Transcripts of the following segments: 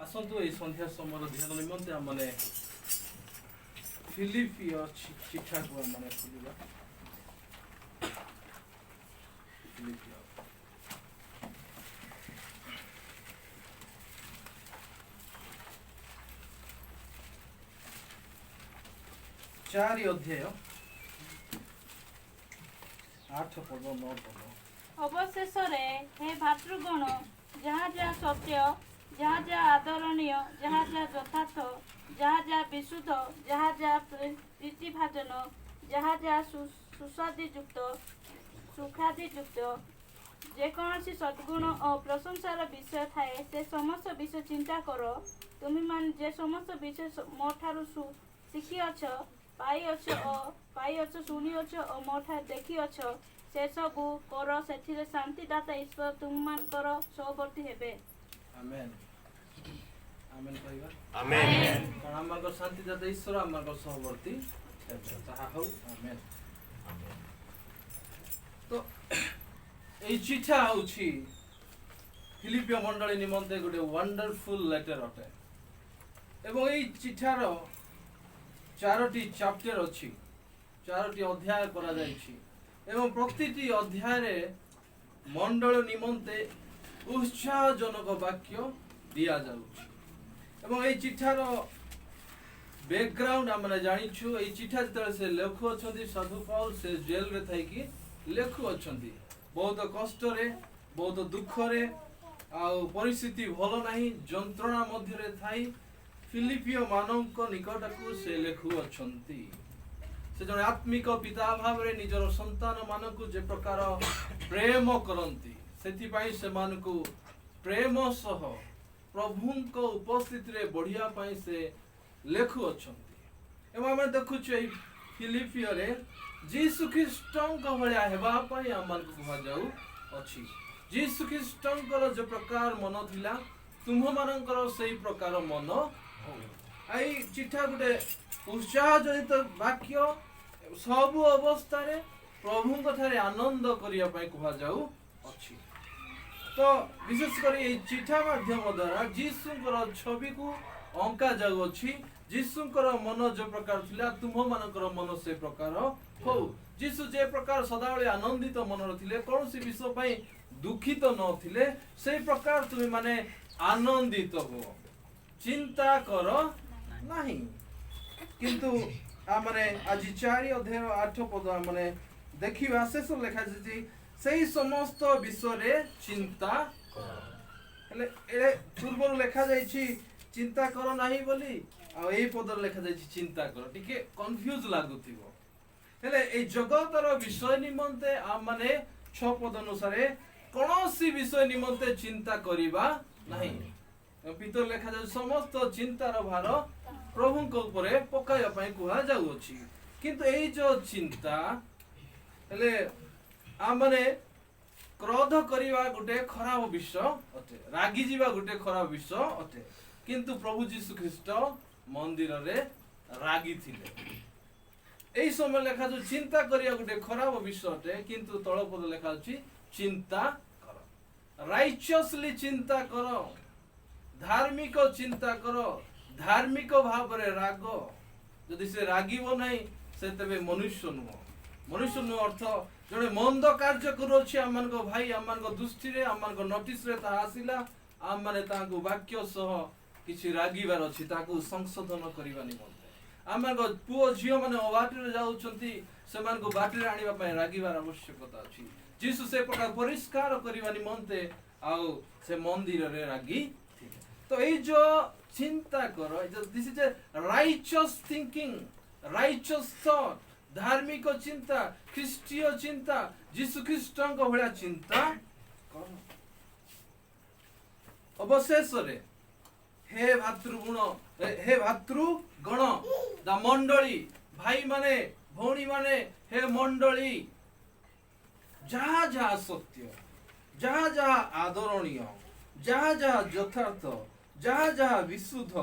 आसतु ये संध्या समय ध्यान निमंते आम मैंने फिलिपियो चिठा को आम मैंने खोलिबा फिलिपियो 4 अध्याय 8 पद 9 पद अवशेष हे भातृगण जहाँ जहाँ सत्य जहाँ जहाँ आदरणीय जहाँ जहाँ यथार्थ जहाँ जहाँ विशुद्ध जहाँ जहाँ प्रीतिभाजन जहाँ जहाँ सुस्वादियुक्त सुखादियुक्त जेकोसी सद्गुण और प्रशंसार विषय थाए से समस्त विषय चिंता कर तुम्हें मान जे समस्त विषय मोठारू शिखिअछ पाइअछ शुणिअछ और मोठा देखिअछ से सबू कर से शांतिदाता ईश्वर तुममानकर सहवर्ती हेबे। आमेन आमेन कहबा आमेन कारण हमर शांतिदाता ईश्वर हमर सहवर्ती हेबे ताहा हो आमेन। तो এই চিঠা হচ্ছে ফিলিপিও মণ্ডলী নিমন্তে গোটে ওয়ান্ডারফুল লেটার অটে এবং এই চিঠার 4টি চ্যাপ্টার ଅଛି 4টি অধ্যায় করা যাইছি এবং প্রতিটি অধ্যায়ে মণ্ডল নিমন্তে উৎসাহজনক বাক্য দিয়া যাଉଛି এবং এই চিঠার ব্যাকগ্রাউন্ড আমরা জানিছু এই চিঠা যেতବେଳେ ସେ ଲେଖୁ ଅଛନ୍ତି ସାଧୁ ପାଉଲ ସେ ଜେଲରେ ଥାଇକି ଲେଖୁ ଅଛନ୍ତି बहुत कष्ट रे बहुत दुख रे आउ परिस्थिति भलो नहीं जंत्रणा मध्य रे थाई फिलिपियो मानक निकट को से लेखु अछंती से जने आत्मिक पिता भाव रे निजर संतान मानक जे प्रकार प्रेम करंती सेति पई से मानक प्रेम सह प्रभुंक उपस्थिति रे बढ़िया पई से लेखु अछंती एवं हम देखु छै फिलिपियो रे जीसु ख्रीष्टंक भलिया हेबा पई आमन को कहा जाऊ अछि जीसु ख्रीष्टंकर जो प्रकार मन थिला तुम मानकर सेही प्रकार मन हो आई चिठा गुटे उत्साह जनित वाक्य सब अवस्था रे प्रभु कथारे आनंद करिया पई कहा जाऊ अछि। तो विशेष कर ए चिठा माध्यम द्वारा जीसुकर छवि को अंका जाऊ अछि जीसुकर मन जो प्रकार थिला तुम मानकर मन से प्रकार हो जीसु जे प्रकार सदाबले आनंदित मन रथिले कौन सी विषय पई दुखित न थिले से प्रकार तुम माने आनंदित हो चिंता कर नहीं किंतु आमने आज 4 अध्याय 8 पद माने देखिबा शेष लेखा जे सेही समस्त विषय रे चिंता हेले ए पूर्व लेखा जाईछि चिंता कर नाही बोली आ एई पद लेखा जाईछि चिंता कर टिके कंफ्यूज लागुथिबो हेले ए जगतर विषय निमंते आ माने 6 पद अनुसार कोनोसी विषय निमंते चिंता करिबा नहीं पितर लेखा जाय समस्त चिंतार भार प्रभुक ऊपर पकाया पई कुहा जाउ अछि किंतु एई जो चिंता हेले आ माने क्रोध करिबा गुटे खराब विषय अटे रागी जीवा गुटे खराब विषय अटे किंतु प्रभु यीशु ख्रीष्ट मंदिर रे रागी थिले এই সময় লেখা যে চিন্তা করিয়া গোটে খরাব বিষয়তে কিন্তু তলপদ লেখা আছে চিন্তা কর রাইচিয়াসলি চিন্তা কর ধার্মিক চিন্তা কর ধার্মিক ভাবে রাগ যদি সে রাগিব নাই সে তবে মনুষ্য नु अर्थ जड़े मंद कार्य करोछि आमनको भाई आमनको दृष्टि रे आमनको नोटिस रे ता आसिला आम माने ताको वाक्य सह किछि रागिबार अछि ताको संशोधन करिबा निमंते आमको पुओ झियो माने बाटरे जाउछंती सेमानको बाटरे आनिबा पय रागिबार आवश्यकता अछि जीसु से प्रकार परिष्कार करिबा निमंते आउ से मंदिर रे रागी तो ए जो चिंता करो this is a righteous thinking righteous thought धार्मिक चिंता ख्रीष्टीय चिंता जीसु ख्रीष्टंक भलिया चिंता करो अवशेष रे हे भातृगण द मंडली भाई माने भौणी माने हे मंडली जहाँ जहाँ सत्य जहाँ जहाँ आदरणीय जहाँ जहाँ यथार्थ जहाँ जहाँ विशुद्ध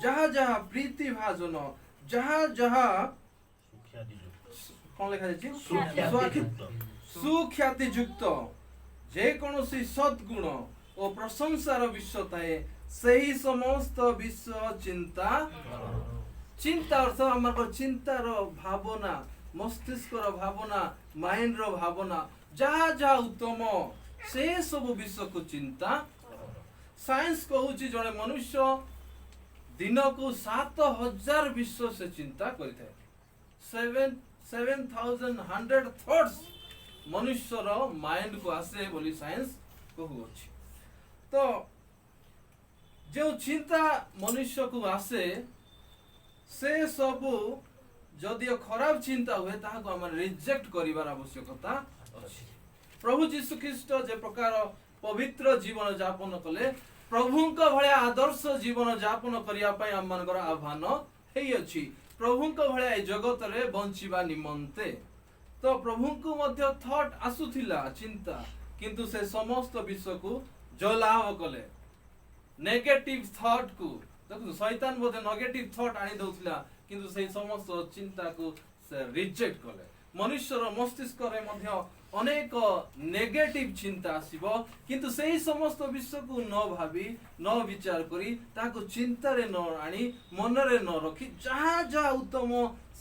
जहाँ जहाँ प्रीतिभाजन जहाँ जहाँ कौन लिखा जायछि सुख्यातियुक्त सुख्याति युक्त जे कोनोसी सद्गुण ओ प्रशंसार विषय थाए सही समस्त विषय चिंता चिंता अर्थ हमर चिंतार भावना मस्तिष्कर भावना माइंड रो भावना जहा जहा उत्तम से सब विषय को चिंता साइंस कहूची जड़े मनुष्य दिन को 7000 विषय से चिंता करिଥାଏ 7100 थॉट्स मनुष्यर माइंड को आसे बोली साइंस कहूची तो जो चिंता मनुष्य को आसे से सब जदि खराब चिंता हुए ताहाको हम रिजेक्ट करिवार आवश्यकता अछि प्रभु यीशु ख्रीष्ट जे प्रकार पवित्र जीवन यापन कले प्रभुंक भलिया आदर्श जीवन यापन करिया पय हम मानकर आह्वान हेइ अछि प्रभुंक भलिया ए जगत रे बंचिबा निमंते तो प्रभुंक मध्य थॉट आसुथिला चिंता किंतु से समस्त विश्व को जलाव कले नेगेटिव थॉट को देखो शैतान बोधे नेगेटिव थॉट आनी दउथिला किंतु से समस्त चिंता को से रिजेक्ट कले मनुष्यर मस्तिष्क रे मध्य अनेक नेगेटिव चिंता आसीबो किंतु सेही समस्त विश्व को न भाबी न विचार करी ताको चिंता रे न आनी मन रे न रखी जहा जहा उत्तम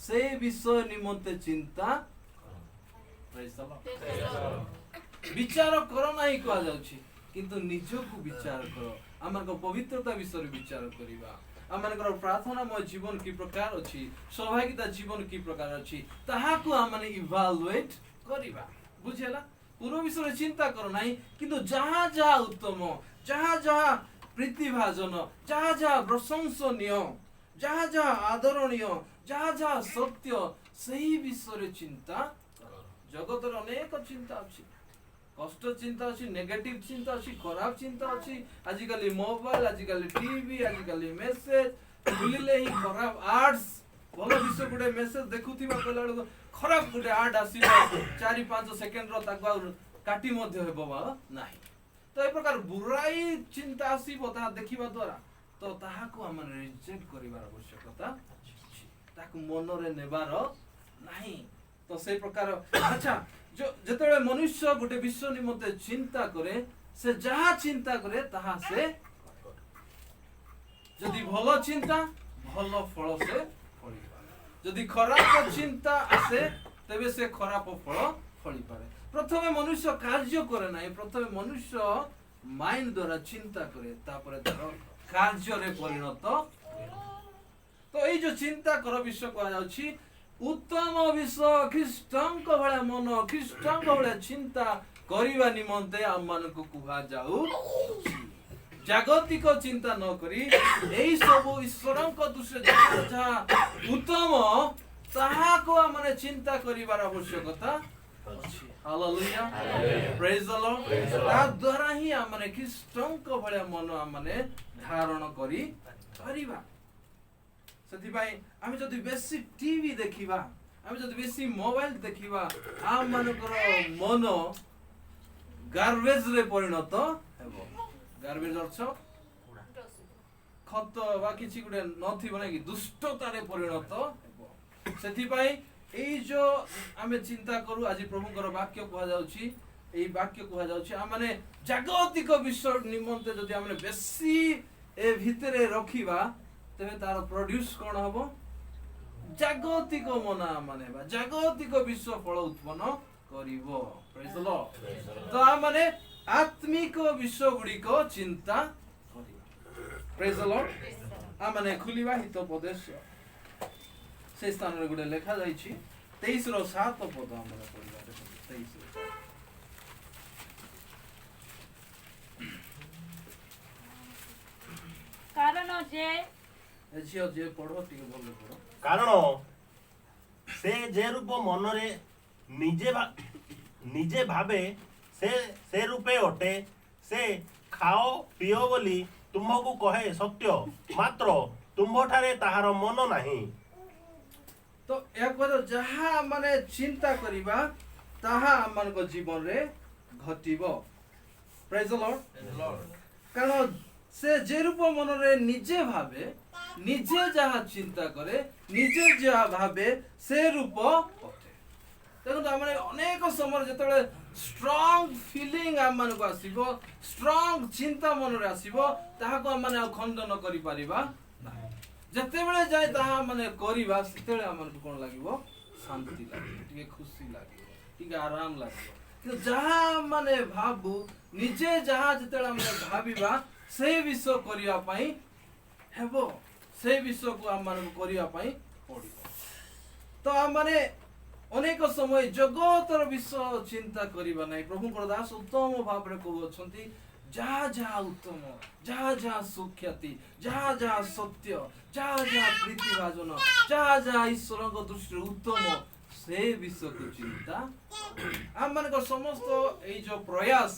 से विषय निमंते चिंता विचार करो नाही कहा जाउछि किंतु निजको विचार करो आमर पवित्रता विषय विचार करिबा आमर प्रार्थनामय जीवन की प्रकार अछि सहभागिता जीवन की प्रकार अछि ताहाको आमने इवालुएट करिबा बुझेला पूर्व विषय चिंता करो नाही किंतु जहा जहा उत्तम जहा जहा प्रतिभाजन जहा जहा प्रशंसनीय जहा जहा आदरणीय जहा जहा सत्य सही विषय चिंता जगत रे अनेक चिंता अछि कष्ट चिंता अछि नेगेटिव चिंता अछि खराब चिंता अछि आजिकली मोबाइल आजिकली टीवी आजिकली मेसेज बुलिले ही खराब आर्ट्स भलो विषय गुडे मेसेज देखुथिबा कला खराब गुडे आर्ट आसीबा 4-5 सेकेंड रो ताको काटी मध्य हेबो नाही तो ए प्रकार बुराई चिंता आसीबो ता देखिबा द्वारा तो ताहाको हम रिजेक्ट करिवार आवश्यकता अछि ताको मन रे नेबार नाही तो से प्रकार अच्छा जो जतले मनुष्य गुटे विश्व निमते चिंता करे से जहा चिंता करे ताहा से जदि भलो चिंता भलो फल से फलिबा जदि खराब चिंता आसे तबे से खराब फल फली पारे प्रथमे मनुष्य कार्य करे नाही प्रथमे मनुष्य माइंड द्वारा चिंता करे तापरे तार कार्य रे परिणत तो एई जो चिंता कर विषय को जाउछि उत्तम विषय ख्रीष्टंक भले मन ख्रीष्टंक भले चिंता करिवा निमंते आमान को कुहा जाऊ जागतिक चिंता न करी एई सब ईश्वरंक दृश्य जहा उत्तम ताहा को हमने चिंता करिवार आवश्यकता अछि हालेलुया प्रेज द लॉर्ड ता द्वारा ही हमने ख्रीष्टंक भले मन हमने धारण करी परिबा सेति भाई आमे जदि बेसी टीवी देखिबा आमे जदि बेसी मोबाइल देखिबा आम मानकर मन गार्बेज रे परिणत हेबो गार्बेज अर्थ खत बा किछि गुडे नथि बने कि दुष्टता रे परिणत हेबो सेति भाई एई जो आमे चिंता करू आज प्रभुकर वाक्य कहा जाउछि एई वाक्य कहा जाउछि आ माने जागतिक विश्व निमंते जदि आमे बेसी ए भितरे रखिबा तबे तार प्रोड्यूस कोन हबो जागतिक मना माने बा जागतिक विश्व फल उत्पन्न करिवो प्रेज द लॉर्ड तो माने आत्मिक विश्व गुडी को चिंता करिवो प्रेज द लॉर्ड आ माने खुलिबा हित उपदेश से स्थान रे गुडे लेखा जाई छी 23 रो 7 पद हमरा पढिबा 23 रो कारण जे एजियो जे पढो टिके बोल पढो कारण से जे रूप मन रे निजे भाबे से रूपे अटे से खाओ पियो बोली तुमको कहे सत्य मात्र तुम्हारे ताहार मन नहीं तो एक बार जहा माने चिंता करिबा ताहा मन को जीवन रे घटिबो प्रेज द लॉर्ड कारण से जे रूप मन रे निजे भाबे निजे जहा चिंता करे निजे जहा भाबे से रूप अटे देखो आम अनेक समय जो स्ट्रंग फीलिंग आम मान को आसीबो स्ट्रंग चिंता मन रे आसीबो ताहाको आम माने खंडन करि परिबा नाही जते बेले जाय ताहा माने करिबा सेते आम मान को कोन लागिबो शांति लागिबो टिके खुशी लागिबो टिके आराम लागिबो कि जहा माने भाबू निजे जहा जते आम भाबिबा से विषय करिया पई हेबो से विषय को आम मान को करिया पई पड़िबो तो आम माने अनेक समय जगतर विषय चिंता करिबा नाही प्रभु को दास उत्तम भाव रे कहउछंती जहा जहा उत्तम जहा जहा सुख्याति जहा जहा सत्य जहा जहा प्रीति भाजन जहा जहा ईश्वर को दृष्टि उत्तम से विषय को चिंता आम मान को समस्त ए जो प्रयास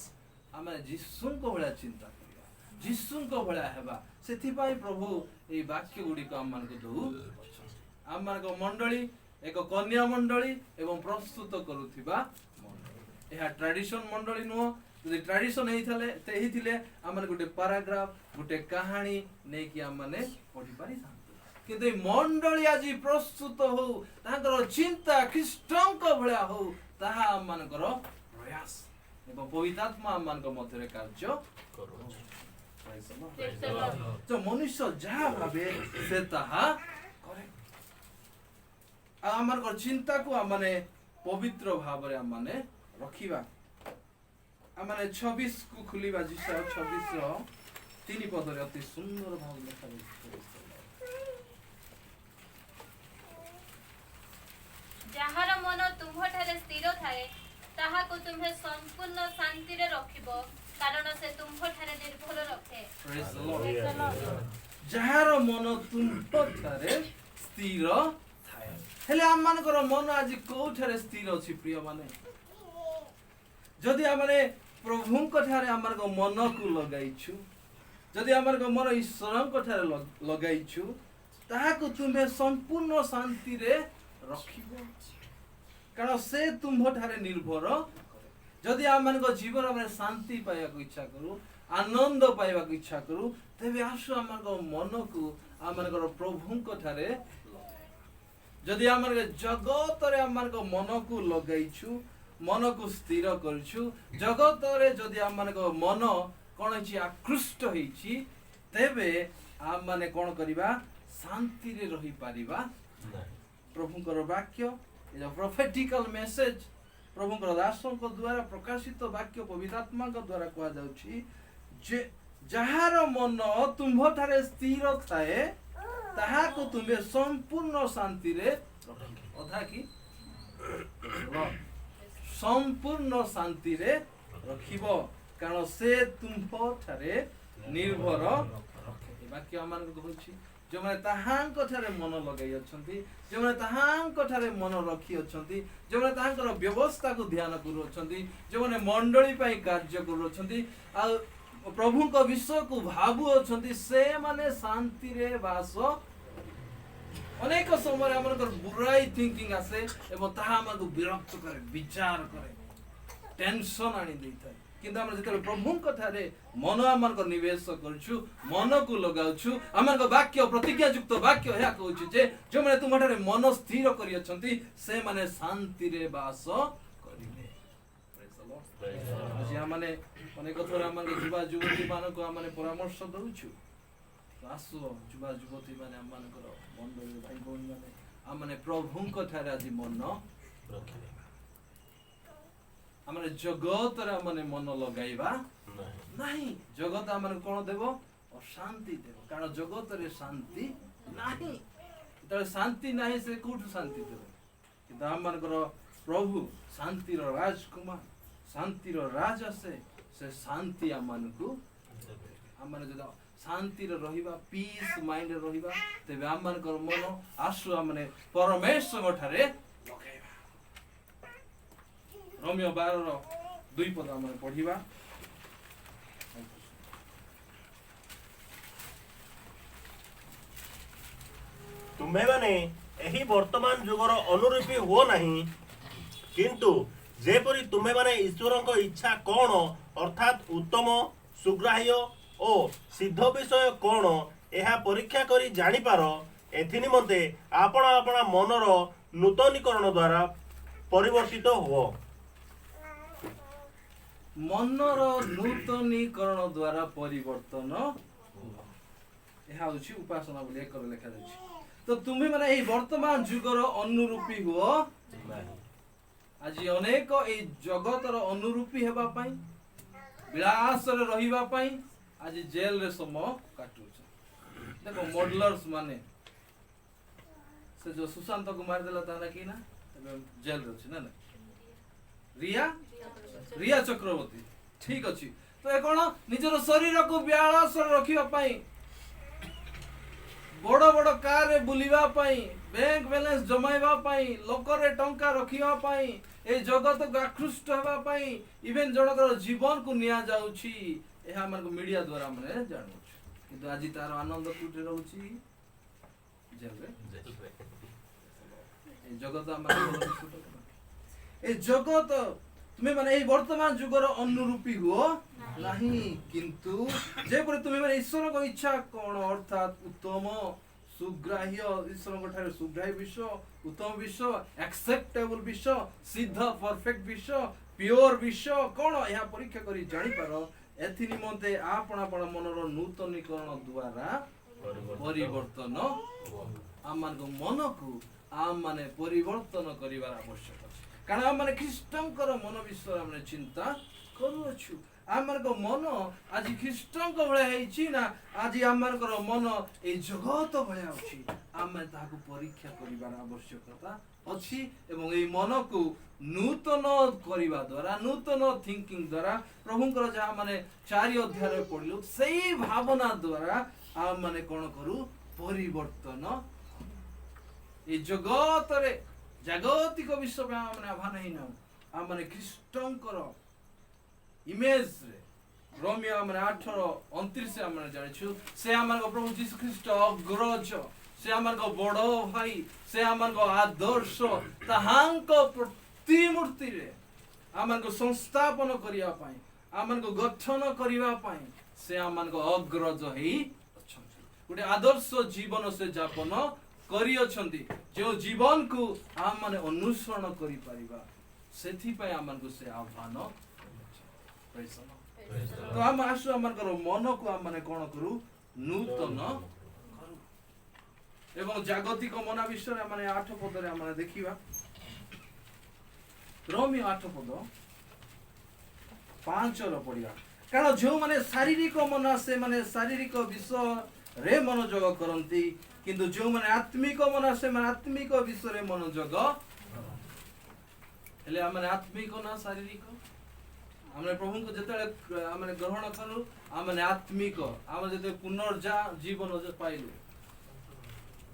आम जीसु को भला चिंता करिबा जीसु को भला हेबा सेथि पई प्रभु ए वाक्य गुडी को आम मान को दउ आम मान को मंडली एक कन्या मंडली एवं प्रस्तुत करुथिबा मंडली एहा ट्रेडिशन मंडली नुह जदि ट्रेडिशन हेई थिले आमने गुटे पैराग्राफ गुटे कहानी नै कि आमने पढि पारि थांतु किंतु ए मंडली आज प्रस्तुत हो तांकर चिंता ख्रीष्टंक भलिया हो ताहा आमनकर प्रयास एवं पवित्र आत्मा आमनक मध्यरे कार्य करू तो मनुष्य जहा भाबे से ताहा आमर चिंता को आमने पवित्र भाव रे आमने रखिबा आमने 26 को खुलिबा जिसा 26 रो 3 पद रे अति सुंदर भाव लिखा जहार मन तुम्हठारे स्थिर थाए ताहा को तुम्हे संपूर्ण शांति रे रखिबो कारण से तुम्हठारे निर्भर रखे जहार मन तुम्हठारे स्थिर हेले आम मानकर मन आज कोठारे स्थिर अछि प्रिय माने जदि आमने प्रभु को ठारे आमर को मन को लगाइछु जदि आमर को मन ईश्वर को ठारे लगाइछु ताहा को तुम्हे संपूर्ण शांति रे रखिबो कारण से तुम ठारे निर्भर जदि आम मान को जीवन में शांति पाइबा को इच्छा करू आनंद पाइबा को इच्छा करू तेबे आसु आमर को मन को आमर को प्रभु को ठारे जदि आमर जगत रे आमर को मन को लगाइछु मन को स्थिर करछु जगत रे जदि आमर को मन कोन छि आकृष्ट होइछि तेबे आम माने कोन करिबा शांति रे रही पारिबा प्रभु को वाक्य ए प्रोफेटिकल मेसेज प्रभु को दासों को द्वारा प्रकाशित वाक्य पवित्र आत्मा को द्वारा कहा जाउछि जे जहार मन तुम ठारे स्थिर थाए ताहा को तुम्हे संपूर्ण शांति रे अधा की संपूर्ण शांति रे रखिबो कारण से तुम ठारे निर्भर रखे वाक्य आमान को कहछि जो माने ताहांक ठारे मन लगाई अछंती जो माने ताहांक ठारे मन रखी अछंती जो माने ताहांकर व्यवस्था को ध्यान करू अछंती जो माने मंडली पई कार्य करू अछंती आ प्रभु को विषय को भाबु अछंती से माने शांति रे वास अनेक समय हमर बुराई थिंकिंग आसे एवं ताहा हमको विरक्त करे विचार करे टेंशन आनी देता किंतु हम जते प्रभु कथारे मन हमर को निवेश करछु मन को लगाउछु हमर को वाक्य प्रतिज्ञा युक्त वाक्य हेया कहउछु जे जो माने तुमठारे मन स्थिर करि अछंती से माने शांति रे वास करिवे प्रेज द लॉर्ड आज हमने अनेक थोर हमर युवा युवती मान को हमने परामर्श दउछु आसो युवा युवती माने हमनकर मंडली भाई बहन माने हमने प्रभु कथारे आज मन रखिले हमने जगत रे हमने मन लगाइबा नहीं जगत हमने कोन देबो अशांति देबो कारण जगत रे शांति नहीं त शांति नहीं से कोठ शांति देबो किंतु हमनकर प्रभु शांति रो राजकुमार शांति रो राजा से शांति हमनको हमने जदा शांति रे रहिबा पीस माइंड रे रहिबा तेबे हमनकर मन आसु हमने परमेश्वर ठारे लगाइबा रोमियो 12 रो 2 पद हमने पढिबा तुम्हें माने एही वर्तमान जुगर अनुरूपी हो नहीं किंतु जेपरी तुम्हें माने ईश्वर को इच्छा कौन अर्थात उत्तम सुग्राह्य और सिद्ध विषय कौन यह परीक्षा करी जानी पार एथि निमंते आपण आपण मनर नूतनीकरण द्वारा ପରିବର୍ତ୍ତିତ ହୁଅ। मनर नूतनीकरण द्वारा परिवर्तन ଏହା ହେଉଛି ଉପାସନା ବୋଲି ଏକରେ ଲେଖାଯାଇଛି। ତ ତୁମେ ମାନେ ଏହି ବର୍ତ୍ତମାନ ଯୁଗର ଅନୁରୂପୀ ହୁଅ ନାହିଁ। ଆଜି ଅନେକ ଏହି ଜଗତର ଅନୁରୂପୀ ହେବା ପାଇଁ ବିଳାସରେ ରହିବା ପାଇଁ ଆଜି ଜେଲରେ ସମୟ କାଟୁଛ। ଦେଖ ମଡଲର୍ସ ମାନେ ସେ ଯୋଉ ସୁଶାନ୍ତକୁ ମାରିଦେଲା ତା ନା କି ନା ଏବେ ଜେଲରେ ଅଛି ନା ରିୟା ଚକ୍ରବର୍ତ୍ତୀ ଠିକ ଅଛି। ତ ଏ କଣ ନିଜର ଶରୀରକୁ ବିଳାସରେ ରଖିବା ପାଇଁ ବଡ଼ ବଡ଼ କାରରେ ବୁଲିବା ପାଇଁ ବ୍ୟାଙ୍କ ବାଲାନ୍ସ ଜମାଇବା ପାଇଁ ଲୋକରେ ଟଙ୍କା ରଖିବା ପାଇଁ এই ଜଗତକୁ ଆକୃଷ୍ଟ ହେବା ପାଇଁ ଇଭେନ୍ ଜଣଙ୍କର ଜୀବନକୁ ନିଆଯାଉଛି ଏହା ଆମକୁ ମିଡିଆ ଦ୍ୱାରା ଆମେ ଜାଣୁଛୁ। କିନ୍ତୁ ଆଜି ତାର ଆନନ୍ଦ କୋଉଠି ରହୁଛି? ଜେଲରେ। এই ଜଗତ এই ଜଗତ ତୁମେ ମାନେ ଏହି ବର୍ତ୍ତମାନ ଯୁଗର ଅନୁରୂପୀ ହୁଅ ନାହିଁ, କିନ୍ତୁ ଯେପରି ତୁମେ ମାନେ ଈଶ୍ୱରଙ୍କ ଇଚ୍ଛା କଣ ଅର୍ଥାତ୍ ଉତ୍ତମ ସୁଗ୍ରାହ୍ୟ ଈଶ୍ୱରଙ୍କ ଠାରେ ସୁଗ୍ରାହ୍ୟ ବିଷୟ ଉତ୍ତମ ବିଷୟ ଆକ୍ସେପ୍ଟେବଲ ବିଷୟ ସିଦ୍ଧ ପରଫେକ୍ଟ ବିଷୟ ପିଓର ବିଷୟ କଣ ଏହା ପରୀକ୍ଷା କରି ଜାଣିପାର। ଏଥି ନିମନ୍ତେ ଆପଣ ମନର ନୂତନୀକରଣ ଦ୍ୱାରା ପରିବର୍ତ୍ତନ ଆମମାନଙ୍କ ମନକୁ ଆମମାନେ ପରିବର୍ତ୍ତନ କରିବାର ଆବଶ୍ୟକ ଅଛି। କାରଣ ଆମମାନେ ଖ୍ରୀଷ୍ଟଙ୍କର ମନ ବିଷୟରେ ଆମେ ଚିନ୍ତା କରୁଅଛୁ। ଆମମାନଙ୍କ ମନ ଆଜି ଖ୍ରୀଷ୍ଟଙ୍କ ଭଳିଆ ହେଇଛି ନା ଆଜି ଆମମାନଙ୍କର ମନ ଏଇ ଜଗତ ଭଳିଆ ଅଛି। ଆମେ ତାହାକୁ ପରୀକ୍ଷା କରିବାର ଆବଶ୍ୟକତା ଅଛି ଏବଂ ଏଇ ମନକୁ ନୂତନ କରିବା ଦ୍ୱାରା ନୂତନ ଥିଙ୍କିଂ ଦ୍ୱାରା ପ୍ରଭୁଙ୍କର ଯାହା ମାନେ 4 ଅଧ୍ୟାୟରେ ପଢିଲୁ ସେଇ ଭାବନା ଦ୍ୱାରା ଆମମାନେ କଣ କରୁ ପରିବର୍ତ୍ତନ। এই ଜଗତରେ ଜାଗତିକ ବିଷୟ ପାଇଁ ଆମେ ଆହ୍ୱାନ ହେଇନାଉ ଆମେ ଖ୍ରୀଷ୍ଟଙ୍କର ଇମେଜରେ ରୋମିଓ ଆମେ 8:29 ଆମେ ଜାଣିଛୁ ସେ ଆମର ପ୍ରଭୁ ଯୀଶୁ ଖ୍ରୀଷ୍ଟ ଅଗ୍ରଜ ସେ ଆମର ବଡ଼ ଭାଇ ସେ ଆମର ଆଦର୍ଶ ତାହାଙ୍କ ପ୍ରତିମୂର୍ତ୍ତିରେ ଆମକୁ ସଂସ୍ଥାପନ କରିବା ପାଇଁ ଆମକୁ ଗଠନ କରିବା ପାଇଁ ସେ ଆମକୁ ଅଗ୍ରଜ ହେଇ ଅଛନ୍ତି। ଗୋଟେ ଆଦର୍ଶ ଜୀବନ ସେ ଯାପନ କରିଅଛନ୍ତି ଯେଉଁ ଜୀବନକୁ ଆମମାନେ ଅନୁସରଣ କରିପାରିବା ସେଥିପାଇଁ ଆମକୁ ସେ ଆହ୍ୱାନ। ତ ଆମେ ଆସୁ ଆମଙ୍କର ମନକୁ ଆମେ କଣ କରୁ ନୂତନ କରୁ ଏବଂ ଜାଗତିକ ମନ ବିଷୟରେ ଆମେ 8 ପଦରେ ଆମେ ଦେଖିବା। ରୋମିଓ 8:5 ପଢିବା। କାରଣ ଯେଉଁମାନେ ଶାରୀରିକ ମନ ସେମାନେ ଶାରୀରିକ ବିଷୟରେ ମନୋଯୋଗ କରନ୍ତି କିନ୍ତୁ ଯେଉଁମାନେ ଆତ୍ମିକ ମନ ସେମାନେ ଆତ୍ମିକ ବିଷୟରେ ମନୋଯୋଗ ହେଲେ ଆମେ ଆତ୍ମିକ ନା ଶାରୀରିକ? ଆମେ ପ୍ରଭୁଙ୍କୁ ଯେତେବେଳେ ଆମେ ଗ୍ରହଣ କରୁ ଆମେ ଆତ୍ମିକ ଆମେ ଯେତେବେଳେ ପୁନର୍ଜୀବନ ପାଇଲୁ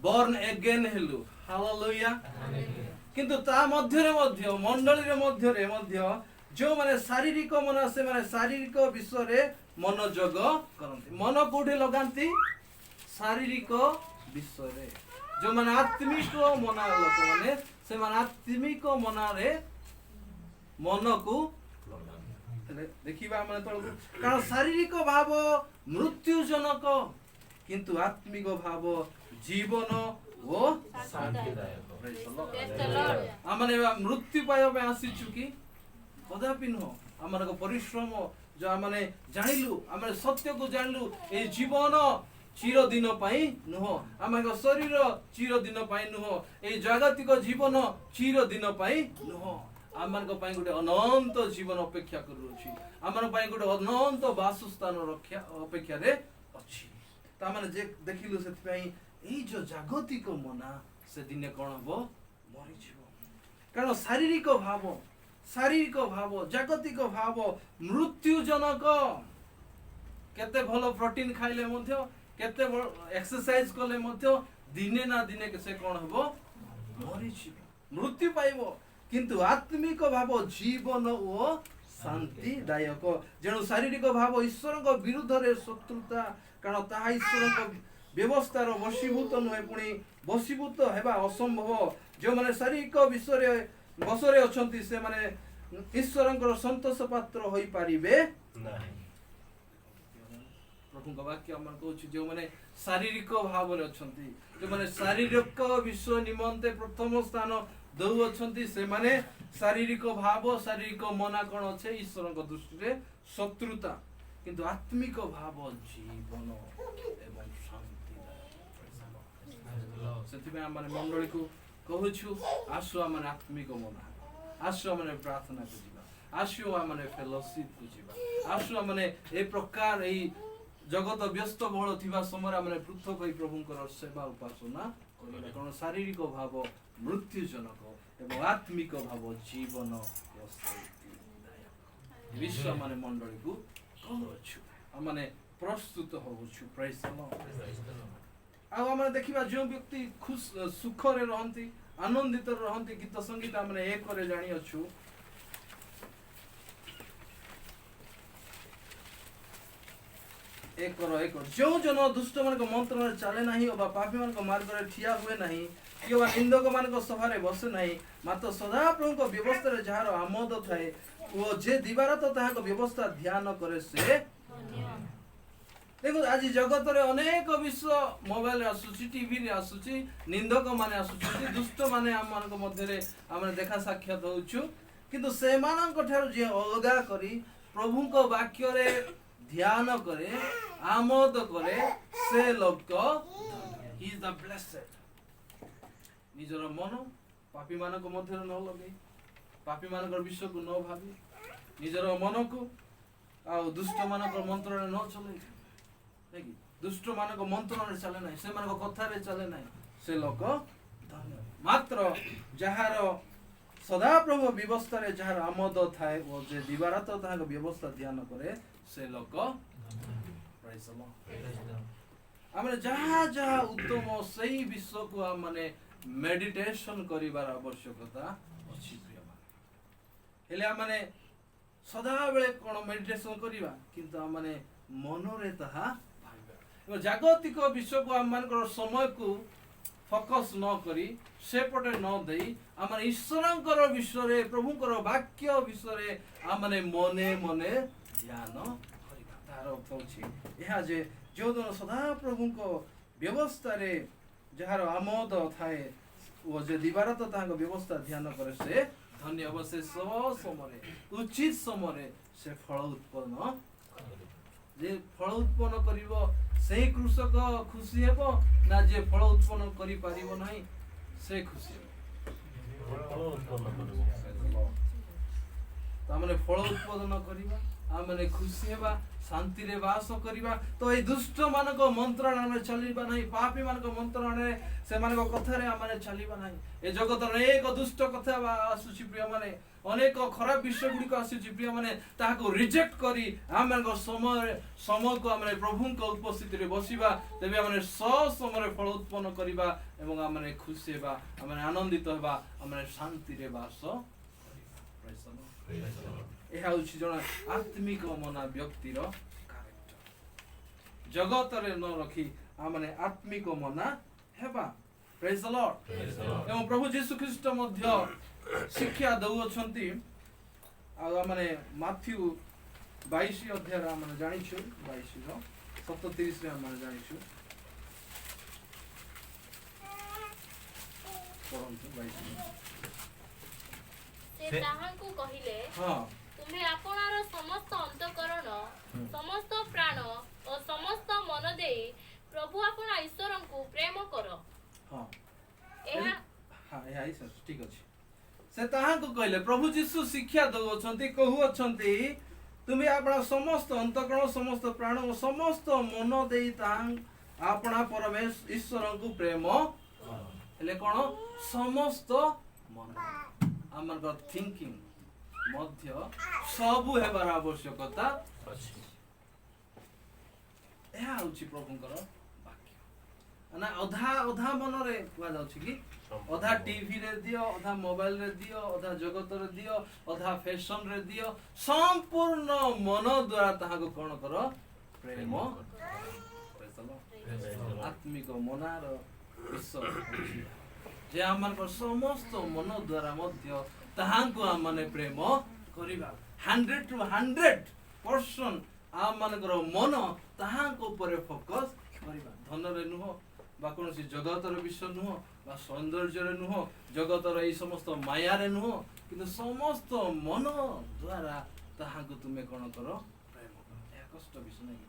ବର୍ନ ଏଗେନ୍ ହେଲୁ ହାଲେଲୁୟା। କିନ୍ତୁ ତା ମଧ୍ୟରେ ମଧ୍ୟ ମଣ୍ଡଳୀରେ ମଧ୍ୟ ଯେଉଁମାନେ ଶାରୀରିକ ମନ ସେମାନେ ଶାରୀରିକ ବିଷୟରେ ମନୋଯୋଗ କରନ୍ତି। ମନ କୋଉଠି ଲଗାନ୍ତି? ଶାରୀରିକ ବିଷୟରେ। ଯେଉଁମାନେ ଆତ୍ମିକ ମନା ଲୋକମାନେ ସେମାନେ ଆତ୍ମିକ ମନରେ ମନକୁ ଦେଖିବା ଆମେ ତଳକୁ। କାରଣ ଶାରୀରିକ ଭାବ ମୃତ୍ୟୁଜନକ କିନ୍ତୁ ଆତ୍ମିକ ଭାବ ଜୀବନ ଓ ଶାନ୍ତିଦାୟକ। ଆମେ ମୃତ୍ୟୁ ପାଇବା ପାଇଁ ଆସିଛୁ କି? କଦାପି ନୁହଁ। ଆମର ପରିଶ୍ରମ ଯୋଉ ଆମେ ଜାଣିଲୁ ଆମେ ସତ୍ୟକୁ ଜାଣିଲୁ ଏଇ ଜୀବନ ଚିରଦିନ ପାଇଁ ନୁହଁ ଆମ ଶରୀର ଚିରଦିନ ପାଇଁ ନୁହଁ ଏଇ ଜାଗତିକ ଜୀବନ ଚିରଦିନ ପାଇଁ ନୁହଁ ଆମମାନଙ୍କ ପାଇଁ ଗୋଟେ ଅନନ୍ତ ଜୀବନ ଅପେକ୍ଷା କରୁଅଛି। ଆମର ପାଇଁ ଗୋଟେ ଅନନ୍ତ ବାସସ୍ଥାନ ରକ୍ଷା ଅପେକ୍ଷାରେ ଅଛି। ତ ଆମେ ଦେଖିଲୁ ସେଥିପାଇଁ ଏଇ ଯୋଉ ଜାଗତିକ ମନା ସେ ଦିନେ କଣ ହବ? ମରିଯିବ। କାରଣ ଶାରୀରିକ ଭାବ ଜାଗତିକ ଭାବ ମୃତ୍ୟୁଜନକ। କେତେ ଭଲ ପ୍ରୋଟିନ ଖାଇଲେ ମଧ୍ୟ କେତେ ଏକ୍ସରସାଇଜ କଲେ ମଧ୍ୟ ଦିନେ ନା ଦିନେ ସେ କଣ ହବ? ମରିଯିବ, ମୃତ୍ୟୁ ପାଇବ। କିନ୍ତୁ ଆତ୍ମିକ ଭାବ ଜୀବନ ଓ ଶାନ୍ତିଦାୟକ। ଯେଣୁ ଶାରୀରିକ ଭାବ ଈଶ୍ୱରଙ୍କ ବିରୁଦ୍ଧରେ ଶତ୍ରୁତା କାରଣ ତାହା ଈଶ୍ୱରଙ୍କ ବ୍ୟବସ୍ଥାର ବଶୀଭୂତ ନୁହେଁ ପୁଣି ବଶୀଭୂତ ହେବା ଅସମ୍ଭବ। ଯେଉଁମାନେ ଶାରୀରିକ ବିଷୟରେ ବଶରେ ଅଛନ୍ତି ସେମାନେ ଈଶ୍ୱରଙ୍କର ସନ୍ତୋଷ ପାତ୍ର ହୋଇପାରିବେ ନାହିଁ। ପ୍ରଭୁଙ୍କ ବାକ୍ୟ ଆମର କହୁଛି ଯେଉଁମାନେ ଶାରୀରିକ ଭାବରେ ଅଛନ୍ତି ଯେଉଁମାନେ ଶାରୀରିକ ବିଷୟ ନିମନ୍ତେ ପ୍ରଥମ ସ୍ଥାନ ଦଉଅଛନ୍ତି ସେମାନେ ଶାରୀରିକ ଭାବ ଶାରୀରିକ ମନା କ'ଣ ଅଛି ଈଶ୍ୱରଙ୍କ ଦୃଷ୍ଟିରେ ଶତ୍ରୁତା କିନ୍ତୁ ଆତ୍ମିକ ଭାବ ଜୀବନ ଏବଂ ଶାନ୍ତି ସେଥିପାଇଁ ଆମେ ମଣ୍ଡଳୀକୁ କହୁଛୁ ଆସୁ ଆମେ ଆତ୍ମିକ ମନା ଆସୁ ଆମେ ପ୍ରାର୍ଥନାକୁ ଯିବା ଆସୁ ଆମେ ଫେଲୋସିପକୁ ଯିବା ଆସୁ ଆମେ ଏ ପ୍ରକାର ଏଇ ଜଗତ ବ୍ୟସ୍ତ ବହୁଳ ଥିବା ସମୟରେ ଆମେ ପୃଥକ ହୋଇ ପ୍ରଭୁଙ୍କର ସେବା ଉପାସନା କରିବା କାରଣ ଶାରୀରିକ ଭାବ ମୃତ୍ୟୁଜନକ ଏବଂ ଆତ୍ମିକ ଭାବ ଜୀବନ ବିଶ୍ୱ ମାନେ ମଣ୍ଡଳୀକୁ କହୁଛୁ ଆମେ ପ୍ରସ୍ତୁତ ହଉଛୁ ପ୍ରାଇଜ୍ ଦ ଲର୍ଡ ଆଉ ଆମେ ଦେଖିବା ଯେଉଁ ବ୍ୟକ୍ତି ସୁଖରେ ରହନ୍ତି ଆନନ୍ଦିତ ରହନ୍ତି ଗୀତ ସଙ୍ଗୀତ ଆମେ ଏକରେ ଜାଣିଅଛୁ ଏକର ଯେଉଁ ଜନ ଦୁଷ୍ଟ ମାନଙ୍କ ମନ୍ତ୍ରରେ ଚାଲେ ନାହିଁ ଅବା ପାପୀ ମାନଙ୍କ ମାର୍ଗରେ ଠିଆ ହୁଏ ନାହିଁ କିମ୍ବା ନିନ୍ଦକ ମାନଙ୍କ ସଭାରେ ବସେ ନାହିଁ ମାତ୍ର ସଦାପ୍ରଭୁଙ୍କ ବ୍ୟବସ୍ଥାରେ ଯାହାର ଆମୋଦ ଥାଏ ଓ ଯେ ଦିବାରାତ ତାହାଙ୍କ ବ୍ୟବସ୍ଥା ଧ୍ୟାନ କରେ ସେ ଦେଖନ୍ତୁ ଆଜି ଜଗତରେ ଅନେକ ବିଷୟ ମୋବାଇଲରେ ଆସୁଛି ଟିଭିରେ ଆସୁଛି ନିନ୍ଦକ ମାନେ ଆସୁଛନ୍ତି ଦୁଷ୍ଟ ମାନେ ଆମମାନଙ୍କ ମଧ୍ୟରେ ଆମେ ଦେଖା ସାକ୍ଷାତ ହଉଛୁ କିନ୍ତୁ ସେମାନଙ୍କ ଠାରୁ ଯିଏ ଅଲଗା କରି ପ୍ରଭୁଙ୍କ ବାକ୍ୟରେ ଧ୍ୟାନ କରେ ଆମୋଦ କରେ ସେ ଲୋକ he is the blessed ନିଜର ମନ ପାପୀ ମାନଙ୍କ ମଧ୍ୟରେ ନ ଲଗେଇ ପାପୀ ମାନଙ୍କର ବିଷୟକୁ ନ ଭାବି ନିଜର ମନକୁ ଆଉ ଦୁଷ୍ଟ ମାନଙ୍କର ମନ୍ତ୍ରରେ ନ ଚଲେଇ ଦୁଷ୍ଟ ମାନଙ୍କ ମନ୍ତ୍ରରେ ଚାଲେ ନାହିଁ ସେମାନଙ୍କ କଥାରେ ଚାଲେ ନାହିଁ ସେ ଲୋକ ମାତ୍ର ଯାହାର ସଦାପ୍ରଭୁ ବ୍ୟବସ୍ଥାରେ ଯାହାର ଆମୋଦ ଥାଏ ଓ ଯେ ଦିବାରାତ ତାହାଙ୍କ ବ୍ୟବସ୍ଥା ଧ୍ୟାନ କରେ ସେ ଲୋକ ଆମେ ଯାହା ଯାହା ଉତ୍ତମ ସେଇ ବିଷୟକୁ ଆମେ ମେଡିଟେସନ କରିବାର ଆବଶ୍ୟକତା ଅଛି ପ୍ରିୟମାନେ ହେଲେ ଆମେ ସଦାବେଳେ କ'ଣ ମେଡିଟେସନ କରିବା କିନ୍ତୁ ଆମେ ମନରେ ତାହା ଜାଗତିକ ବିଷୟକୁ ଆମମାନଙ୍କର ସମୟକୁ ଫୋକସ୍ ନ କରି ସେପଟେ ନ ଦେଇ ଆମେ ଈଶ୍ୱରଙ୍କର ବିଷୟରେ ପ୍ରଭୁଙ୍କର ବାକ୍ୟ ବିଷୟରେ ଆମେ ମନେ ମନେ ଧ୍ୟାନ କରିବା ତାହାର ଅର୍ଥ ହେଉଛି ଏହା ଯେ ଯେଉଁଦିନ ସଦାପ୍ରଭୁଙ୍କ ବ୍ୟବସ୍ଥାରେ ଯାହାର ଆମୋଦ ଥାଏ ଓ ଯେ ଦିବାରାତ ତାହାଙ୍କ ବ୍ୟବସ୍ଥା ଧ୍ୟାନ କରେ ସେ ଧନ୍ୟ ହେବ ସେ ସମୟରେ ଉଚିତ ସମୟରେ ସେ ଫଳ ଉତ୍ପନ୍ନ ଯେ ଫଳ ଉତ୍ପନ୍ନ କରିବ ସେହି କୃଷକ ଖୁସି ହେବ ନା ଯେ ଫଳ ଉତ୍ପନ୍ନ କରିପାରିବ ନାହିଁ ସେ ଖୁସି ହେବ ତାମାନେ ଫଳ ଉତ୍ପାଦନ କରିବା ଆମେ ଖୁସି ହେବା ଶାନ୍ତିରେ ବାସ କରିବା ତ ଏଇ ଦୁଷ୍ଟ ମାନଙ୍କ ମନ୍ତ୍ରଣାରେ ଚାଲିବା ନାହିଁ ପାପୀ ମାନଙ୍କ ମନ୍ତ୍ରଣାରେ ସେମାନଙ୍କ କଥାରେ ଆମେ ଚାଲିବା ନାହିଁ ଏ ଜଗତରେ ଅନେକ ଦୁଷ୍ଟ କଥା ଆସୁଛି ପ୍ରିୟମାନେ ଅନେକ ଖରାପ ବିଷୟ ଗୁଡ଼ିକ ଆସୁଛି ପ୍ରିୟମାନେ ତାହାକୁ ରିଜେକ୍ଟ କରି ଆମମାନଙ୍କ ସମୟକୁ ଆମେ ପ୍ରଭୁଙ୍କ ଉପସ୍ଥିତିରେ ବସିବା ତେବେ ଆମେ ସମୟରେ ଫଳ ଉତ୍ପନ୍ନ କରିବା ଏବଂ ଆମେ ଖୁସି ହେବା ଆମେ ଆନନ୍ଦିତ ହେବା ଆମେ ଶାନ୍ତିରେ ବାସ କରିବା ଏହା ହେଉଛି ଜଣେ ଆତ୍ମିକ ମନା ବ୍ୟକ୍ତିର କ୍ୟାରେକ୍ଟର ଜଗତରେ ନ ରଖି ଆମେ ଆତ୍ମିକ ମନା ହେବା ପ୍ରେଜ୍ ଦ ଲର୍ଡ ଏବଂ ପ୍ରଭୁ ଯୀଶୁ ଖ୍ରୀଷ୍ଟ ମଧ୍ୟ ଶିକ୍ଷା ଦେଉଅଛନ୍ତି ଆଉ ଆମେ ମାଥ୍ୟୁ 22 ଅଧ୍ୟାୟରେ ଆମେ ଜାଣିଛୁ 22:37 ଆମେ ଜାଣିଛୁ ପଢ଼ନ୍ତୁ 22 ସେ ତାହାଙ୍କୁ କହିଲେ ତୁମେ ଆପଣାର ସମସ୍ତ ଅନ୍ତଃକରଣ ସମସ୍ତ ପ୍ରାଣ ଓ ସମସ୍ତ ମନ ଦେଇ ପ୍ରଭୁ ଆପଣା ଈଶ୍ୱରଙ୍କୁ ପ୍ରେମ କର ଏହା ଠିକ ଅଛି ସେ ତାହାଙ୍କୁ କହିଲେ ପ୍ରଭୁ ଯୀଶୁ ଶିକ୍ଷା ଦେଉଅଛନ୍ତି କହୁଅଛନ୍ତି ତୁମେ ଆପଣା ସମସ୍ତ ଅନ୍ତଃକରଣ ସମସ୍ତ ପ୍ରାଣ ଓ ସମସ୍ତ ମନ ଦେଇ ଆପଣା ପରମେଶ୍ୱର ଈଶ୍ୱରଙ୍କୁ ପ୍ରେମ ହେଲେ କ'ଣ ସମସ୍ତ ମନ ଆମର ଥିଙ୍କିଂ ମଧ୍ୟ ସବୁ ହେବାର ଆବଶ୍ୟକତା ଅଛି ଏହା ହେଉଛି ପ୍ରଭୁଙ୍କର ବାକ୍ୟ ନା ଅଧା ମନରେ କୁହାଯାଉଛି କି ଅଧା ଟିଭିରେ ଦିଅ ଅଧା ମୋବାଇଲରେ ଦିଅ ଅଧା ଜଗତରେ ଦିଅ ଅଧା ଫ୍ୟାସନରେ ଦିଅ ସମ୍ପୂର୍ଣ୍ଣ ମନ ଦ୍ୱାରା ତାହାକୁ କ'ଣ କର ପ୍ରେମ ଆତ୍ମିକ ମନାର ବିଷୟ ଯେ ଆମମାନଙ୍କର ସମସ୍ତ ମନ ଦ୍ୱାରା ମଧ୍ୟ ତାହାଙ୍କୁ ଆମମାନେ ପ୍ରେମ କରିବା 100% ଆମମାନଙ୍କର ମନ ତାହାଙ୍କ ଉପରେ ଫୋକସ୍ କରିବା ଧନରେ ନୁହଁ ବା କୌଣସି ଜଗତର ବିଷୟ ନୁହଁ बा सौंदर्य नुह जगतर यही समस्त मायारे नुह किंतु समस्त मन द्वारा ताहाको तुमे कौन कर प्रेम कर। यह कष्ट विषय नहीं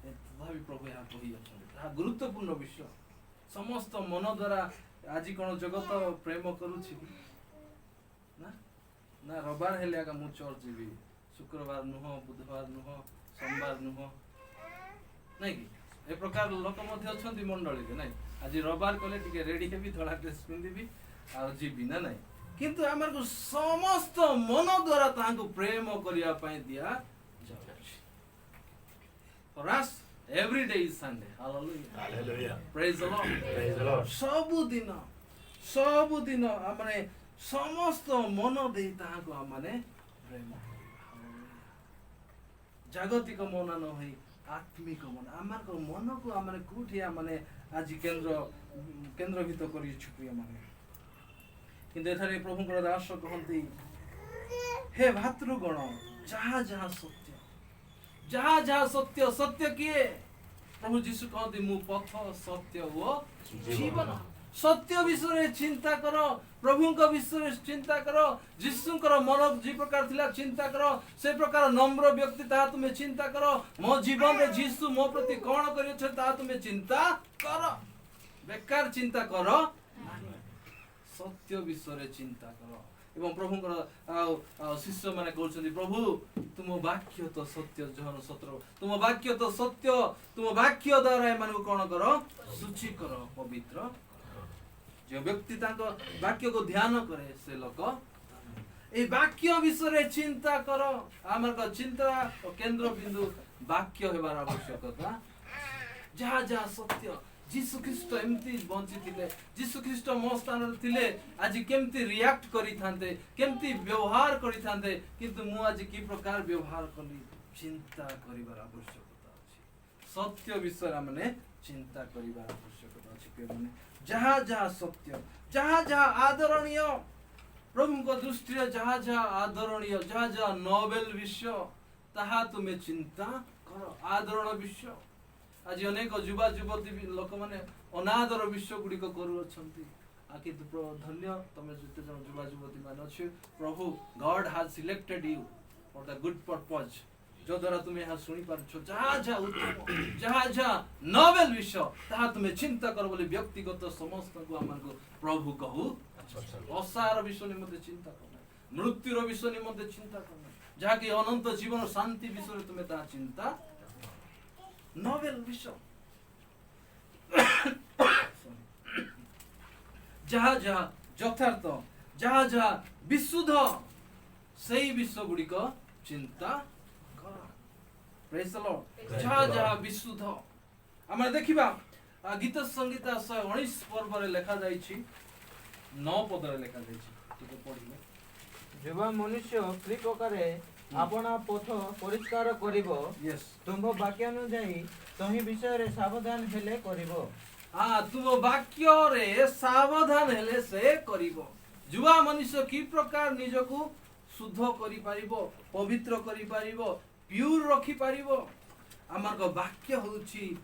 तथापि प्रभु यहाँ कही अच्छा गुरुत्वपूर्ण विषय समस्त मन द्वारा आज कौन जगत प्रेम करुछि ना ना रविवार हेले आका मु चर्च जीवी शुक्रवार नुह बुधवार नुह सोमवार नुह नहीं कि ए प्रकार लोक मध्य अछंती मंडली के नहीं आज रविवार कले टिके रेडी हेबी धड़ा ड्रेस पिंदिबी आ जीवी ना नहीं किंतु हमर को समस्त मन द्वारा तांको प्रेम करिया पई दिया जाउछि। For us every day is Sunday. Hallelujah. Hallelujah. Praise the Lord. Praise the Lord. ସବୁ ଦିନ ଆମେ ସମସ୍ତ ମନ ଦେଇ ତାହାକୁ ଆମେ ପ୍ରେମ ଜାଗତିକ ମନ ନ ହୋଇ ଆତ୍ମିକ ମନ ଆମର ମନକୁ ଆମେ କୋଉଠି ଆମେ ଆଜି କେନ୍ଦ୍ରଭିତ କରିଛୁ ପ୍ରିୟମାନେ କିନ୍ତୁ ଏଠାରେ ପ୍ରଭୁଙ୍କର ଦାସ କହନ୍ତି ହେ ଭାତୃଗଣ ଯାହା ଯାହା ସତ୍ୟ ସତ୍ୟ କିଏ प्रभु जीशु कहते मु पथ सत्य वो जीवन सत्य विषय चिंता कर प्रभु विषय चिंता कर जीशु मन जी प्रकार थिला चिंता कर से प्रकार नम्र व्यक्ति ता तुम्हें चिंता कर मो जीवन रे जीशु मो प्रति कौन करियो ता तुम्हें चिंता कर बेकार चिंता कर सत्य विषय चिंता कर एवं प्रभुଙ୍କର शिष्य माने कहउछन्ति प्रभु तुम वाक्य तो सत्य जहन 17 तुम वाक्य तो सत्य तुम वाक्य द्वारा एमान को कोन करो सूची करो पवित्र जो व्यक्ति ताको वाक्य को ध्यान करे से लोक ए वाक्य विषय चिंता करो आमर का चिंता केंद्र बिंदु वाक्य हेबार आवश्यकता जहा जहा सत्य जीशु ख्रीष्ट एमती बंची थिले जीशु ख्रीष्ट मो स्थान थिले आज केमती रिएक्ट करी थांते केमती व्यवहार करी थांते किंतु मु आज की प्रकार व्यवहार कली चिंता करिवार आवश्यकता अछि सत्य विषय माने चिंता करिवार आवश्यकता अछि के माने जहा जहा सत्य जहा जहा आदरणीय प्रभु को दृष्टि रे जहा जहा आदरणीय जहा जहा नोबेल विषय ताहा तुमे चिंता करो आदरण विषय आज अनेक युवा युवती लोक माने अनादर विश्व गुड़िक करू किंतु धन्य तमे जते जन युवा युवती मान अछि प्रभु God has selected you for the good purpose जो द्वारा तुमे यहाँ सुनी पारछो जहा जहा उत्तम जहा जहा नोबेल विषय ताहा तुमे चिंता कर बोली व्यक्तिगत समस्त को हमन को प्रभु कहू असार विषय निमते चिंता करना मृत्युर विषय निमते चिंता करना जहा कि अनंत जीवन शांति विषय तुमे ता चिंता नोबेल विषय जहा जहा यथार्थ जहा जहा विशुद्ध सही विषय गुड़िक चिंता कर प्रेज द लॉर्ड जहा जहा विशुद्ध आमे देखिबा गीत संगीत 119 पर्व रे लिखा जाईछि 9 पद रे लिखा जाईछि ठीक पढिले युवा मनुष्य फ्री प्रकारे अपना पथ परिष्कार करिवो यस तुम वाक्यानुଯାୟୀ तही विषय रे सावधान हेले करिवो तुम वाक्य रे सावधान हेले से करिवो युवा मनुष्य की प्रकार निजको शुद्ध करि पारिबो पवित्र करि पारिबो प्यूर रखि पारिबो आमर को वाक्य होछि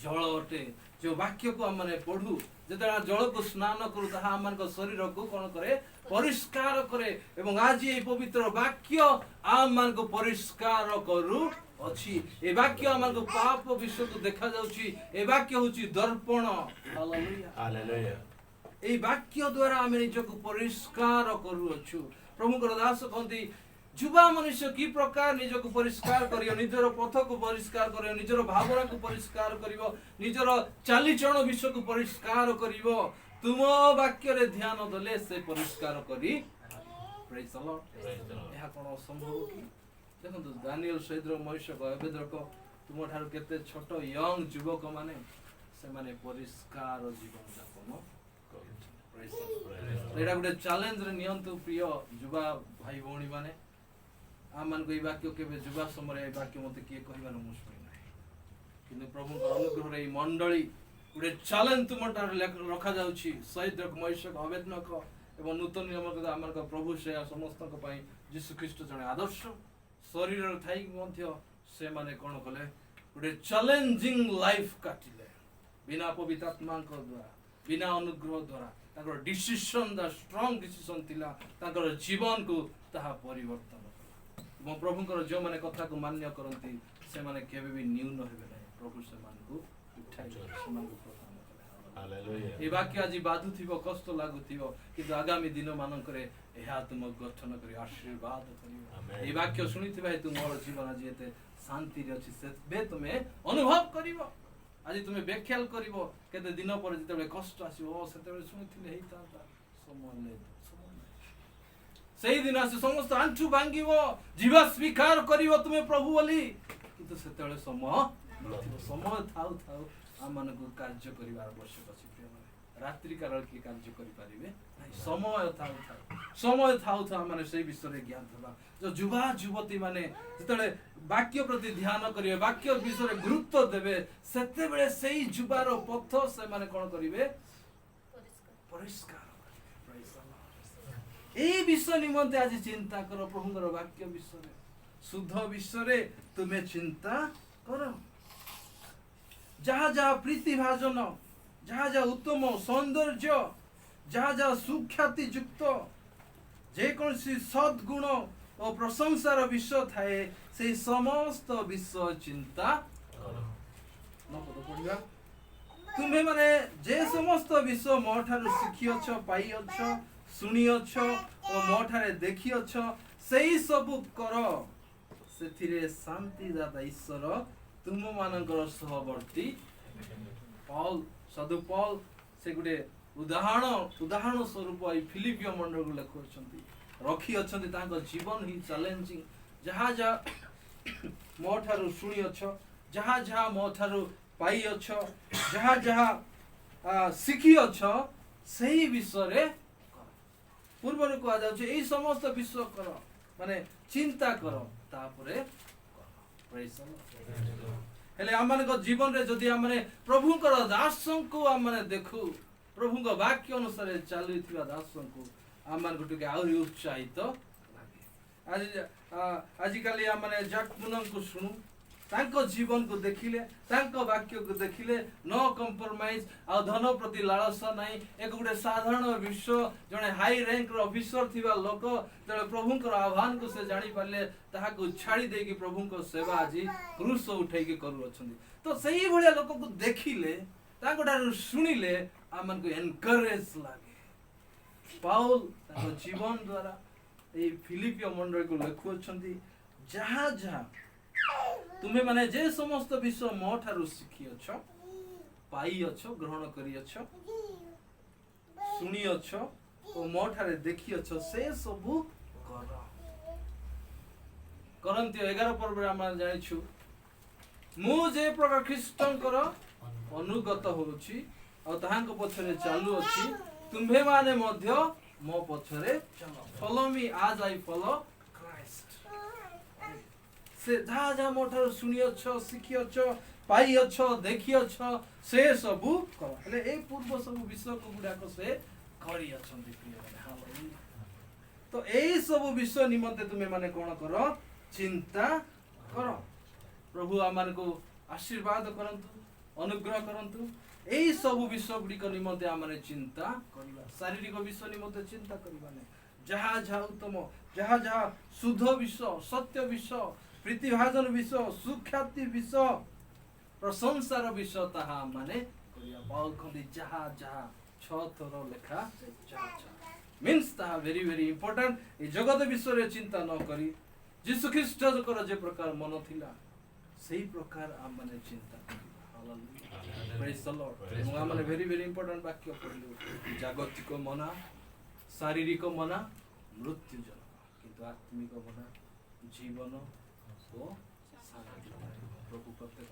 जल अटे जो वाक्य को हमने पढ़ू जेतरा जल को स्नान करू ताहा हमन को शरीर को कोन करे परिष्कार करे एवं आज ये पवित्र वाक्य आमन को परिष्कार करू अछि ए वाक्य आमन को पाप विषय को देखा जाउछि ए वाक्य होछि दर्पण हालेलुया हालेलुया ए वाक्य द्वारा हम निजको परिष्कार करू अछु प्रभु को दास कहंती युवा मनुष्य की प्रकार निजको परिष्कार करियो निजर पथ को परिष्कार करियो निजर भावना को परिष्कार करियो निजर चालीचरण विषय को परिष्कार करियो तुम वाक्य रे ध्यान दले से परिष्कार करी प्रेज द लॉर्ड यह कोन असंभव की देखंतु दानिएल सैद्र महेशक अबेद्रक तुम ठार केते छोट यंग युवक माने से माने परिष्कार जीवन यापन करछ praise the Lord Etah Gute challenge रे नियंतु प्रिय युवा भाई भौणी माने आमान को वाक्य के युवा समय वाक्य मते किए कहबार मुश्किल नाही किंतु प्रभु को अनुग्रह रे मंडली गुटे चैलेंज तुमटार रखा जाउछि सैद्रक महेशक अबेद्रक एवं नूतन नियम को आमर का प्रभु से समस्त को पई यीशु ख्रीष्ट जने आदर्श शरीर थाई मध्य से माने कोन कले गुटे चैलेंजिंग लाइफ काटिले बिना पवित्र आत्मा को द्वारा बिना अनुग्रह द्वारा ତାଙ୍କର ଡିସିସନ୍ ଷ୍ଟ୍ରଙ୍ଗ ଡିସିସନ୍ ଥିଲା ତାଙ୍କର ଜୀବନକୁ ତାହା ପରିବର୍ତ୍ତନ କଲା ଏବଂ ପ୍ରଭୁଙ୍କର ଯେଉଁମାନେ କଥାକୁ ମାନ୍ୟ କରନ୍ତି ସେମାନେ କେବେ ବି ନ୍ୟୁନ ହେବେ ନାହିଁ ପ୍ରଭୁ ସେମାନଙ୍କୁ ଉଠାଇ ସେମାନଙ୍କୁ ପ୍ରଦାନ କଲେ Hallelujah. এই বাক্য আজি বাধুথিব কষ্ট লাগুথিব কিন্তু আগামী দিন ମାନଙ୍କରେ ଏହା ତୁମକୁ ଗଠନ କରି ଆଶୀର୍ବାଦ କରିବ Amen. এই ବାକ୍ୟ ଶୁଣିଥିବା ହେତୁ ମୋର ଜୀବନ ଆଜି ଏତେ ଶାନ୍ତିରେ ଅଛି ସେବେ ତୁମେ ଅନୁଭବ କରିବ ଆଜି ତୁମେ ବେଖ୍ୟାଲ କରିବ କେତେ ଦିନ ପରେ ଯେତେବେଳେ କଷ୍ଟ ଆସିବ ସେତେବେଳେ ଶୁଣିଥିଲେ ହେଇଥାନ୍ତା ସମୟ ନାହିଁ ସେଇଦିନ ଆସି ସମସ୍ତ ଆଣ୍ଠୁ ଭାଙ୍ଗିବ ଯିବା ସ୍ୱୀକାର କରିବ ତୁମେ ପ୍ରଭୁ ବୋଲି କିନ୍ତୁ ସେତେବେଳେ ସମୟ ନଥିବ ସମୟ ଥାଉ ଥାଉ ଆମମାନଙ୍କୁ କାର୍ଯ୍ୟ କରିବାର ଆବଶ୍ୟକ ଅଛି ପ୍ରିୟମାନେ ରାତ୍ରି କାଳ କିଏ କାର୍ଯ୍ୟ କରିପାରିବେ ନାହିଁ ସମୟ ଥାଉ ଥାଉ ଆମମାନେ ସେଇ ବିଷୟରେ ଜ୍ଞାନ ଦେବା ଯୋଉ ଯୁବା ଯୁବତୀ ମାନେ ଯେତେବେଳେ ବାକ୍ୟ ପ୍ରତି ଧ୍ୟାନ କରିବେ ବାକ୍ୟ ବିଷୟରେ ଗୁରୁତ୍ୱ ଦେବେ ସେତେବେଳେ ସେଇ ଯୁବାର ପଥ ସେମାନେ କ'ଣ କରିବେ ପରିଷ୍କାର এই বিষয় নিমন্তে আজি চিন্তা কর প্রভুଙ୍କର বাক্য বিষয়ে শুদ্ধ বিষয়ে তুমি চিন্তা কর যাহা যাহা প্রীতিভাজন যাহা যাহা উত্তম সৌন্দর্য যাহা যাহা সুখ্যাতি যুক্ত যেকୌଣସି সদ্গুণ ও প্রশংসার বিষয় থাকে সেই সমস্ত বিষয় চিন্তা কর নপদ পড়িবা তুমি মানে যে সমস্ত বিষয় ମୋ ଠାରୁ ଶିଖିଅଛ ପାଇଅଛ ଶୁଣିଅଛ ଓ ମୋ ଠାରେ ଦେଖିଅଛ ସେଇ ସବୁ କର ସେଥିରେ ଶାନ୍ତିଦାତା ଈଶ୍ୱର ତୁମମାନଙ୍କର ସହବର୍ତ୍ତୀ ପଉଲ ସାଧୁ ପଉଲ ସେ ଗୋଟେ ଉଦାହରଣ ସ୍ୱରୂପ ଏଇ ଫିଲିପିୟ ମଣ୍ଡଳକୁ ଲେଖୁଅଛନ୍ତି ରଖିଅଛନ୍ତି ତାଙ୍କ ଜୀବନ ହିଁ ଚ୍ୟାଲେଞ୍ଜିଂ ଯାହା ଯାହା ମୋ ଠାରୁ ଶୁଣିଅଛ ଯାହା ଯାହା ମୋ ଠାରୁ ପାଇଅଛ ଯାହା ଯାହା ଶିଖିଅଛ ସେହି ବିଷୟରେ ପୂର୍ବରୁ କୁହାଯାଉଛି ଏଇ ସମସ୍ତ ବିଷୟ କର ମାନେ ଚିନ୍ତା କର ତାପରେ ହେଲେ ଆମମାନଙ୍କ ଜୀବନରେ ଯଦି ଆମେ ପ୍ରଭୁଙ୍କର ଦାସଙ୍କୁ ଆମେ ଦେଖୁ ପ୍ରଭୁଙ୍କ ବାକ୍ୟ ଅନୁସାରେ ଚାଲୁଥିବା ଦାସଙ୍କୁ ଆମମାନଙ୍କୁ ଟିକେ ଆହୁରି ଉତ୍ସାହିତ ଲାଗେ ଆଜିକାଲି ଆମେ ଜାକ୍ ମୁନଙ୍କୁ ଶୁଣୁ ତାଙ୍କ ଜୀବନକୁ ଦେଖିଲେ ତାଙ୍କ ବାକ୍ୟକୁ ଦେଖିଲେ ନ କମ୍ପ୍ରମାଇଜ ଆଉ ଧନ ପ୍ରତି ଲାଳସା ନାହିଁ ଏକ ଗୋଟେ ସାଧାରଣ ବିଷୟ ଜଣେ ହାଇ ରାଙ୍କର ଅଫିସର ଥିବା ଲୋକ ଯେତେବେଳେ ପ୍ରଭୁଙ୍କର ଆହ୍ୱାନକୁ ସେ ଜାଣିପାରିଲେ ତାହାକୁ ଛାଡ଼ି ଦେଇକି ପ୍ରଭୁଙ୍କ ସେବା ଆଜି କ୍ରୁଶ ଉଠେଇକି କରୁଅଛନ୍ତି ତ ସେଇଭଳିଆ ଲୋକକୁ ଦେଖିଲେ ତାଙ୍କ ଠାରୁ ଶୁଣିଲେ ଆମକୁ ଏନକରେଜ ଲାଗେ ପାଉଲ ତାଙ୍କ ଜୀବନ ଦ୍ୱାରା ଏଇ ଫିଲିପିୟ ମଣ୍ଡଳୀକୁ ଲେଖୁଅଛନ୍ତି ଯାହା ଯାହା ତୁମେ ମାନେ ଯେ ସମସ୍ତ ବିଷୟ ମୋ ଠାରୁ ଶିଖିଅଛ ପାଇଅଛ ଗ୍ରହଣ କରିଅଛ ଶୁଣିଅଛ ଓ ମୋ ଠାରେ ଦେଖିଅଛ ସେ ସବୁ କର କରନ୍ତୀୟ 11 ପର୍ବରେ ଆମେ ଜାଣିଛୁ ମୁଁ ଯେ ପ୍ରକାର ଖ୍ରୀଷ୍ଟଙ୍କର ଅନୁଗତ ହେଉଛି ଆଉ ତାହାଙ୍କ ପଛରେ ଚାଲୁଅଛି ତୁମ୍ଭେମାନେ ମଧ୍ୟ ମୋ ପଛରେ ଚାଲ follow me as I follow Christ ସେ ଯାହା ଯାହା ମୋ ଠାରୁ ଶୁଣିଅଛ ଶିଖିଅଛ ପାଇଅଛ ଦେଖିଅଛ ସେ ସବୁ କର ହେଲେ ଏଇ ପୂର୍ବ ସବୁ ବିଷୟକୁ ଗୁଡାକ ସେ କରିଅଛନ୍ତି ତ ଏଇ ସବୁ ବିଷୟ ନିମନ୍ତେ ତୁମେ ମାନେ କ'ଣ କର ଚିନ୍ତା କର ପ୍ରଭୁ ଆମମାନଙ୍କୁ ଆଶୀର୍ବାଦ କରନ୍ତୁ ଅନୁଗ୍ରହ କରନ୍ତୁ ଏଇ ସବୁ ବିଷୟ ଗୁଡ଼ିକ ନିମନ୍ତେ ଆମେ ଚିନ୍ତା କରିବା ଶାରୀରିକ ବିଷୟ ନିମନ୍ତେ ଚିନ୍ତା କରିବା ନାହିଁ ଯାହା ଯାହା ଉତ୍ତମ ଯାହା ଯାହା ଶୁଦ୍ଧ ବିଷୟ ସତ୍ୟ ବିଷୟ ପ୍ରୀତିଭାଜନ ବିଷୟ ସୁଖ୍ୟାତି ବିଷୟ ପ୍ରଶଂସାର ବିଷୟ ତାହା ମାନେ କରିବା ପାଉଲ କହନ୍ତି ଯାହା ଯାହା 6 ଥର ଲେଖା ମିନ୍ସ ତାହା ଭେରି ଭେରି ଇମ୍ପୋର୍ଟାଣ୍ଟ ଏ ଜଗତ ବିଷୟରେ ଚିନ୍ତା ନ କରି ଯୀଶୁ ଖ୍ରୀଷ୍ଟଙ୍କର ଯେ ପ୍ରକାର ମନ ଥିଲା ସେଇ ପ୍ରକାର ଆମେ ଚିନ୍ତା କରିବା ପ୍ରେଜ୍ ଦ ଲର୍ଡ ଏବଂ ଆମେ ଭେରି ଭେରି ଇମ୍ପୋର୍ଟାଣ୍ଟ ବାକ୍ୟ ପଢ଼ିଲୁ ଜାଗତିକ ମନା ଶାରୀରିକ ମନା ମୃତ୍ୟୁଜନକ କିନ୍ତୁ ଆତ୍ମିକ ମନା ଜୀବନ ଓ ଶାନ୍ତି ପ୍ରଭୁ ପ୍ରତ୍ୟେକ